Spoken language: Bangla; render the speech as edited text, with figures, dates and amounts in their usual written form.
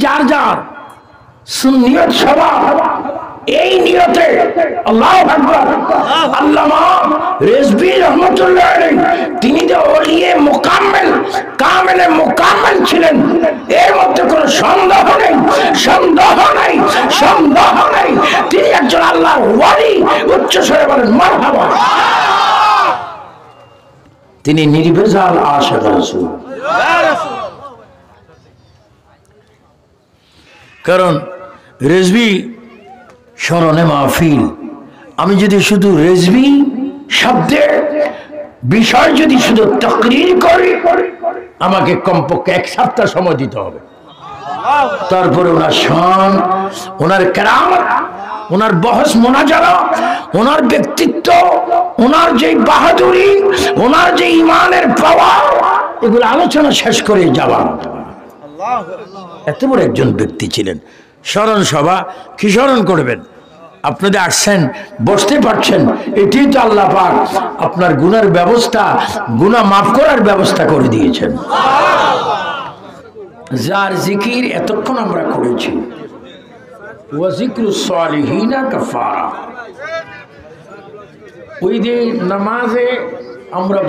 যার যার সুন্নিয়ত সভা এই নিয়তে আল্লাহু আকবার। আল্লামা রেজভী রহমাতুল্লাহ আলাইহি তিনি যে ওলিয়ে মুকাম্মেল কামেলে মুকাম্মেল ছিলেন, এর মধ্যে কোনো সন্দেহ নেই, সন্দেহ নেই, সন্দেহ নেই। তিনি একজন আল্লাহর ওলি। উচ্চ স্বরে বলেন মারহাবা। তিনি নির্ভেজাল আশিক রাসূল। কারণ রেজভী স্মরণে মাহফিল, আমি যদি শুধু রেজভী শব্দের বিষয় যদি শুধু তাকরীর করি, আমাকে কমপক্ষে 1 সপ্তাহ সময় দিতে হবে। তারপরে ওনার শান, ওনার কেরামত, ওনার বহস মোনাজারা, ওনার ব্যক্তিত্ব, ওনার যে বাহাদুরি, ওনার যে ইমানের পাওয়ার, এগুলো আলোচনা শেষ করে যাওয়া। এত বড় একজন ব্যক্তি ছিলেন। স্মরণ সভা কি স্মরণ করবেন? আপনাদের আসছেন, বসতে পারছেন, এটাই তো আল্লাহ পাক আপনার গুনার ব্যবস্থা, গুনাহ মাফ করার ব্যবস্থা করে দিয়েছেন। যার জিকির এতক্ষণ আমরা করেছি, ওয়া যিকরুস সালিহিনা কাফারা, ওই যে নামাজে আমরা